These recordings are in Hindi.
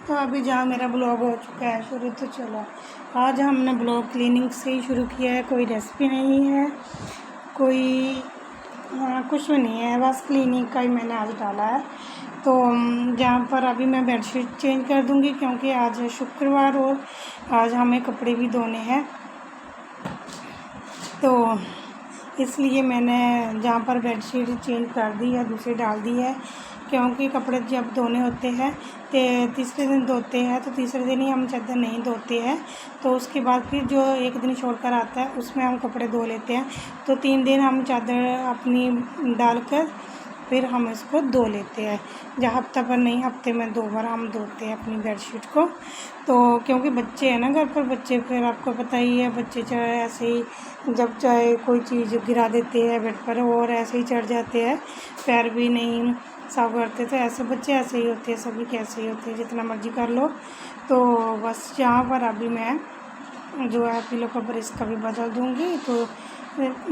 तो अभी जहाँ मेरा ब्लॉग हो चुका है शुरू, तो चलो आज हमने ब्लॉग क्लीनिंग से ही शुरू किया है। कोई रेसिपी नहीं है, कोई कुछ भी नहीं है, बस क्लीनिंग का ही मैंने आज डाला है। तो जहाँ पर अभी मैं बेडशीट चेंज कर दूँगी क्योंकि आज है शुक्रवार और आज हमें कपड़े भी धोने हैं। तो इसलिए मैंने जहाँ पर बेडशीट चेंज कर दी है दूसरी डाल दी है, क्योंकि कपड़े जब धोने होते हैं तो तीसरे दिन धोते हैं, तो तीसरे दिन ही हम चादर नहीं धोते हैं। तो उसके बाद फिर जो एक दिन छोड़कर आता है उसमें हम कपड़े धो लेते हैं। तो 3 दिन हम चादर अपनी डालकर फिर हम इसको धो लेते हैं, जहाँ हफ्ता पर नहीं, हफ्ते में 2 बार हम धोते हैं अपनी बेडशीट को। तो क्योंकि बच्चे हैं ना घर पर, बच्चे फिर आपको पता ही है, बच्चे चाहे ऐसे ही जब चाहे कोई चीज़ गिरा देते हैं बेड पर और ऐसे ही चढ़ जाते हैं, पैर भी नहीं साफ करते। तो ऐसे बच्चे ऐसे ही होते हैं, सभी के ऐसे ही होते हैं, जितना मर्जी कर लो। तो बस यहाँ पर अभी मैं जो है पिलो कवर इसका भी बदल दूँगी। तो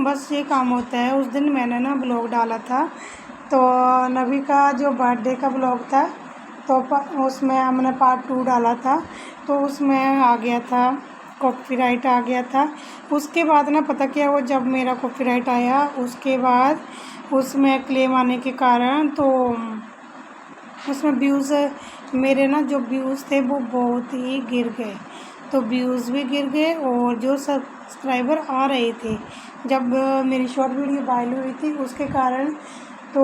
बस ये काम होता है। उस दिन मैंने ना ब्लॉग डाला था, तो नबी का जो बर्थडे का ब्लॉग था, तो उसमें हमने पार्ट 2 डाला था, तो उसमें आ गया था कॉपीराइट आ गया था। उसके बाद ना पता क्या हुआ, जब मेरा कॉपीराइट आया उसके बाद उसमें क्लेम आने के कारण तो उसमें व्यूज़ मेरे ना जो व्यूज़ थे वो बहुत ही गिर गए। तो व्यूज़ भी गिर गए और जो सब्सक्राइबर आ रहे थे जब मेरी शॉर्ट वीडियो वायरल हुई थी उसके कारण, तो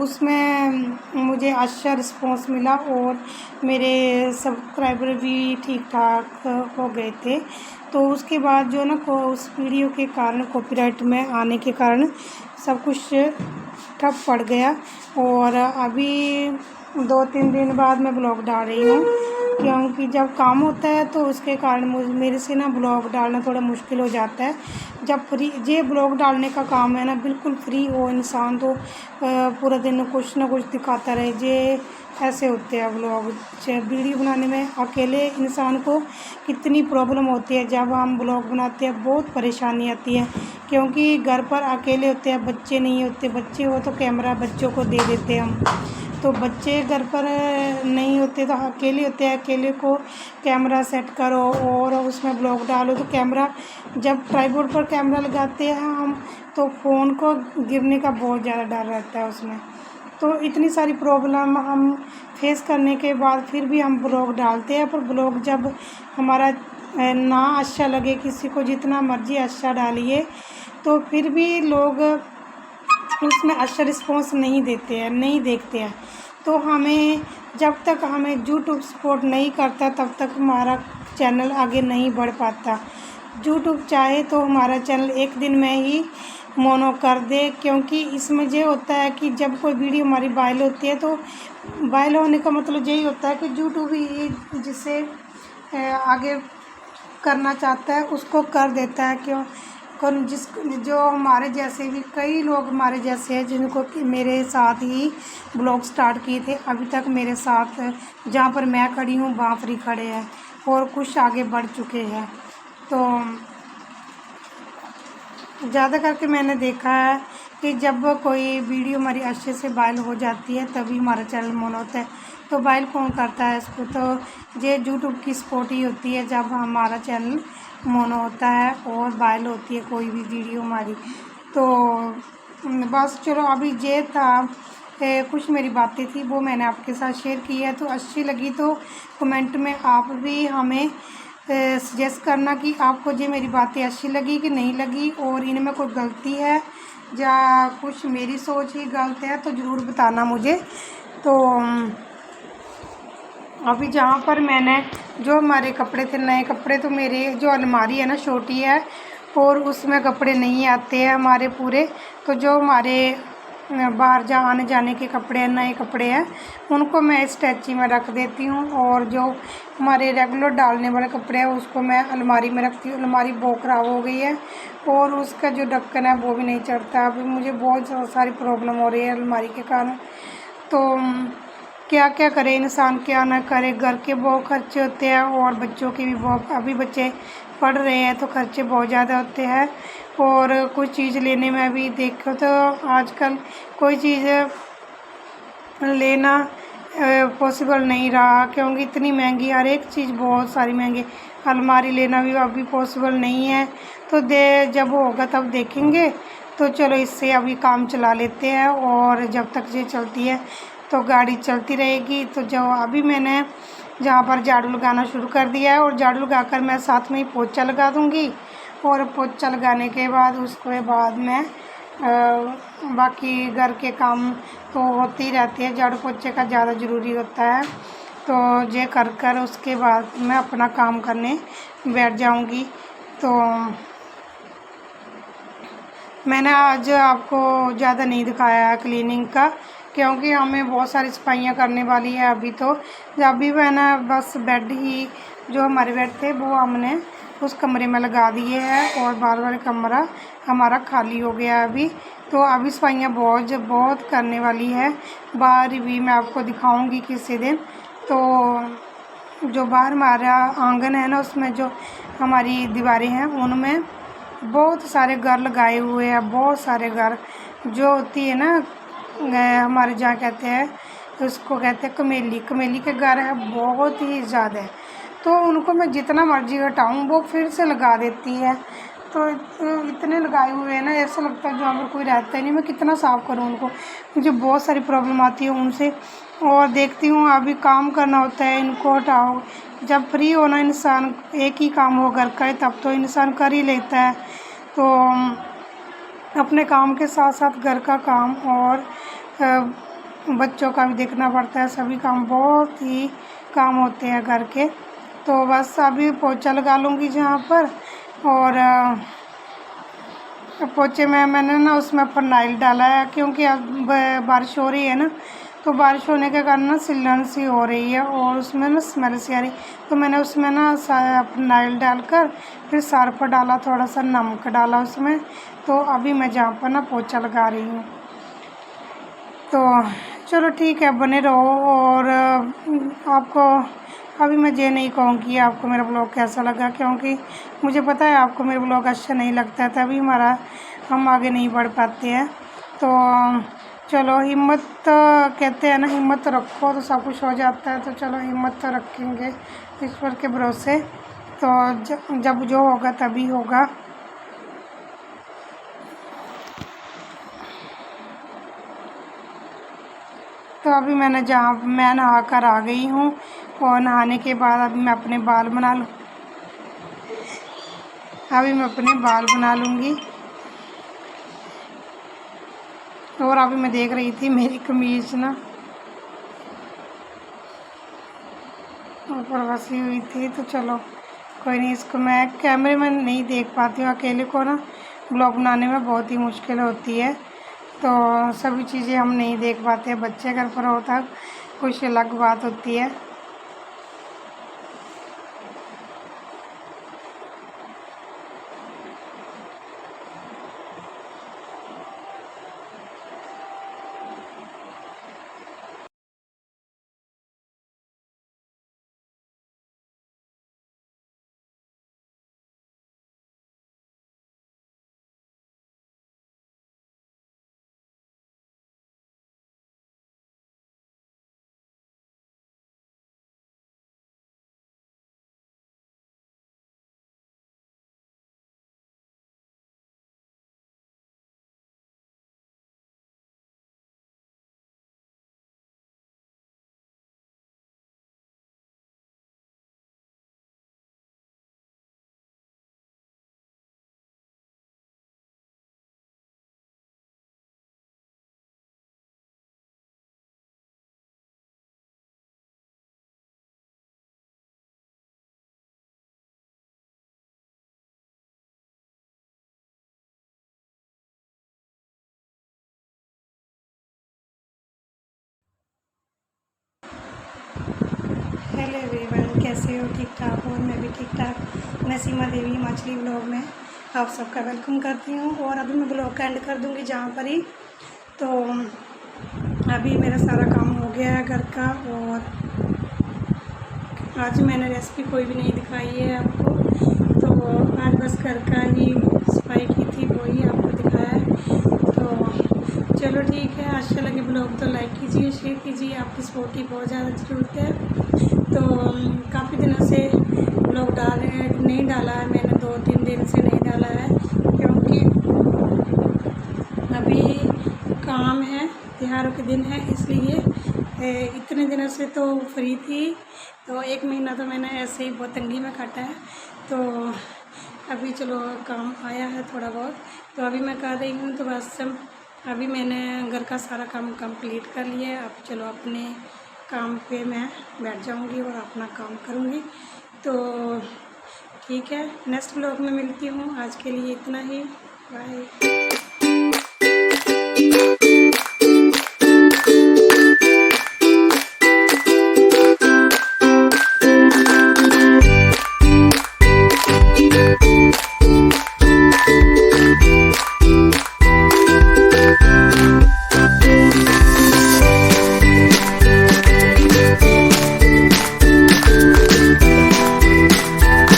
उसमें मुझे अच्छा रिस्पांस मिला और मेरे सब्सक्राइबर भी ठीक ठाक हो गए थे। तो उसके बाद जो ना उस वीडियो के कारण कॉपीराइट में आने के कारण सब कुछ ठप पड़ गया। और अभी 2-3 दिन बाद मैं ब्लॉग डाल रही हूँ, क्योंकि जब काम होता है तो उसके कारण मेरे से ना ब्लॉग डालना थोड़ा मुश्किल हो जाता है। जब फ्री ये ब्लॉग डालने का काम है ना, बिल्कुल फ्री हो इंसान तो पूरा दिन कुछ ना कुछ दिखाता रहे, ये ऐसे होते हैं ब्लॉग। वीडियो बनाने में अकेले इंसान को कितनी प्रॉब्लम होती है, जब हम ब्लॉग बनाते हैं बहुत परेशानी आती है, क्योंकि घर पर अकेले होते हैं, बच्चे नहीं होते। बच्चे हो तो कैमरा बच्चों को दे देते हैं हम, तो बच्चे घर पर नहीं होते तो अकेले होते हैं, अकेले को कैमरा सेट करो और उसमें ब्लॉग डालो। तो कैमरा जब ट्राइपॉड पर कैमरा लगाते हैं हम, तो फ़ोन को गिरने का बहुत ज़्यादा डर रहता है उसमें। तो इतनी सारी प्रॉब्लम हम फेस करने के बाद फिर भी हम ब्लॉग डालते हैं। पर ब्लॉग जब हमारा ना अच्छा लगे किसी को, जितना मर्ज़ी अच्छा डालिए, तो फिर भी लोग उसमें अच्छा रिस्पॉन्स नहीं देते हैं, नहीं देखते हैं। तो हमें जब तक हमें यूट्यूब सपोर्ट नहीं करता तब तक हमारा चैनल आगे नहीं बढ़ पाता। यूट्यूब चाहे तो हमारा चैनल एक दिन में ही मोनो कर दे, क्योंकि इसमें ये होता है कि जब कोई वीडियो हमारी वायरल होती है तो वायरल होने का मतलब यही होता है कि यूट्यूब ही जिसे आगे करना चाहता है उसको कर देता है। क्यों कौन जो हमारे जैसे भी कई लोग हमारे जैसे हैं जिनको कि मेरे साथ ही ब्लॉग स्टार्ट किए थे, अभी तक मेरे साथ जहाँ पर मैं खड़ी हूँ वहाँ पर ही खड़े हैं और कुछ आगे बढ़ चुके हैं। तो ज़्यादा करके मैंने देखा है कि जब कोई वीडियो हमारी अच्छे से वायरल हो जाती है तभी हमारा चैनल मोन होता है। तो वायरल कौन करता है इसको, तो ये यूट्यूब की सपोर्ट ही होती है जब हमारा चैनल मोनो होता है और वायरल होती है कोई भी वीडियो हमारी। तो बस चलो, अभी ये था कुछ मेरी बातें थी वो मैंने आपके साथ शेयर की है। तो अच्छी लगी तो कमेंट में आप भी हमें सजेस्ट करना कि आपको ये मेरी बातें अच्छी लगी कि नहीं लगी, और इनमें कोई गलती है या कुछ मेरी सोच ही गलत है तो ज़रूर बताना मुझे। तो अभी जहाँ पर मैंने जो हमारे कपड़े थे, नए कपड़े, तो मेरे जो अलमारी है ना छोटी है और उसमें कपड़े नहीं आते हैं हमारे पूरे। तो जो हमारे बाहर आने जाने के कपड़े हैं, नए कपड़े हैं, उनको मैं स्टैची में रख देती हूँ, और जो हमारे रेगुलर डालने वाले कपड़े हैं उसको मैं अलमारी में रखती हूँ। अलमारी बहुत ख़राब हो गई है और उसका जो ढक्कन है वो भी नहीं चढ़ता। अभी मुझे बहुत सारी प्रॉब्लम हो रही है अलमारी के कारण। तो क्या क्या करे इंसान, क्या ना करे। घर के बहुत खर्चे होते हैं और बच्चों के भी बहुत, अभी बच्चे पढ़ रहे हैं तो खर्चे बहुत ज़्यादा होते हैं। और कुछ चीज़ लेने में भी देखो तो आजकल कोई चीज़ लेना पॉसिबल नहीं रहा, क्योंकि इतनी महंगी हर एक चीज़, बहुत सारी महंगी। अलमारी लेना भी अभी पॉसिबल नहीं है। तो जब होगा तब देखेंगे। तो चलो इससे अभी काम चला लेते हैं, और जब तक ये चलती है तो गाड़ी चलती रहेगी। तो जो अभी मैंने जहाँ पर झाड़ू लगाना शुरू कर दिया है, और झाड़ू लगाकर मैं साथ में ही पोछा लगा दूँगी। और पोछा लगाने के बाद उसके बाद मैं बाकी घर के काम तो होते ही रहते हैं, झाड़ू पोछे का ज़्यादा ज़रूरी होता है। तो ये कर उसके बाद मैं अपना काम करने बैठ जाऊंगी। तो मैंने आज आपको ज़्यादा नहीं दिखाया है क्लीनिंग का, क्योंकि हमें बहुत सारी सफाइयाँ करने वाली है अभी। तो अभी मैंने बस बेड ही, जो हमारे बेड थे वो हमने उस कमरे में लगा दिए हैं, और बार बार कमरा हमारा खाली हो गया अभी। तो अभी सफाइयाँ बहुत करने वाली है। बाहर भी मैं आपको दिखाऊंगी किसी दिन। तो जो बाहर हमारा आंगन है ना, उसमें जो हमारी दीवारें हैं उनमें बहुत सारे घर लगाए हुए हैं। बहुत सारे घर जो होती है ना, हमारे जहाँ कहते हैं, उसको कहते हैं कमेली के घर है, बहुत ही ज़्यादा। तो उनको मैं जितना मर्जी हटाऊँ वो फिर से लगा देती है। तो इतने लगाए हुए हैं ना, ऐसा लगता है जहाँ पर कोई रहता ही नहीं। मैं कितना साफ़ करूँ उनको, मुझे बहुत सारी प्रॉब्लम आती है उनसे। और देखती हूँ अभी काम करना होता है, इनको हटाओ। जब फ्री होना इंसान, एक ही काम हो घर का, तब तो इंसान कर ही लेता है। तो अपने काम के साथ साथ घर का काम और बच्चों का भी देखना पड़ता है। सभी काम, बहुत ही काम होते हैं घर के। तो बस अभी पोछा लगा लूँगी जहाँ पर। और पोछे में मैंने ना उसमें फरनाइल डाला है, क्योंकि अब बारिश हो रही है ना, तो बारिश होने के कारण ना सिलन सी हो रही है, और उसमें ना स्मेल सी आ रही। तो मैंने उसमें ना फरनाइल डालकर फिर सर्फ डाला, थोड़ा सा नमक डाला उसमें। तो अभी मैं जहाँ पर ना पोछा लगा रही हूँ। तो चलो ठीक है, बने रहो। और आपको अभी मैं ये नहीं कहूँगी आपको मेरा ब्लॉग कैसा लगा, क्योंकि मुझे पता है आपको मेरा ब्लॉग अच्छा नहीं लगता है, तभी हम आगे नहीं बढ़ पाते हैं। तो चलो, हिम्मत कहते हैं ना, हिम्मत रखो तो सब कुछ हो जाता है। तो चलो, हिम्मत तो रखेंगे ईश्वर के भरोसे। तो जब जो होगा तभी होगा। तो अभी मैं नहा कर आ गई हूँ, और नहाने के बाद अभी मैं अपने बाल बना लूँगी। और अभी मैं देख रही थी मेरी कमीज़ ना ऊपर फंसी हुई थी। तो चलो कोई नहीं, इसको मैं कैमरे में नहीं देख पाती हूँ, अकेले को ना ब्लॉग बनाने में बहुत ही मुश्किल होती है। तो सभी चीज़ें हम नहीं देख पाते। बच्चे घर पर होता कुछ अलग बात होती है। हेलो एवरीवन, कैसे हो? ठीक ठाक हो? मैं भी ठीक ठाक। मैं सीमा देवी हिमाचली ब्लॉग में आप सबका वेलकम करती हूँ। और अभी मैं ब्लॉग का एंड कर दूँगी जहाँ पर ही। तो अभी मेरा सारा काम हो गया है घर का, और आज मैंने रेसिपी कोई भी नहीं दिखाई है आपको। तो आज बस घर का ही सफाई की थी, वो ही आपको दिखाया है। तो चलो ठीक है, अच्छा लगे ब्लॉग तो लाइक कीजिए, शेयर कीजिए, आपकी सपोर्ट की बहुत ज़्यादा ज़रूरत है। तो काफ़ी दिनों से ब्लॉग नहीं डाला है मैंने, 2-3 दिन से नहीं डाला है, क्योंकि अभी काम है, त्योहारों के दिन है, इसलिए इतने दिनों से तो फ्री थी, तो 1 महीना तो मैंने ऐसे ही बहुत तंगी में काटा है। तो अभी चलो काम आया है थोड़ा बहुत, तो अभी मैं कर रही हूँ। तो बस अभी मैंने घर का सारा काम कंप्लीट कर लिया है। अब चलो अपने काम पे मैं बैठ जाऊँगी और अपना काम करूँगी। तो ठीक है, नेक्स्ट ब्लॉग में मिलती हूँ। आज के लिए इतना ही, बाय।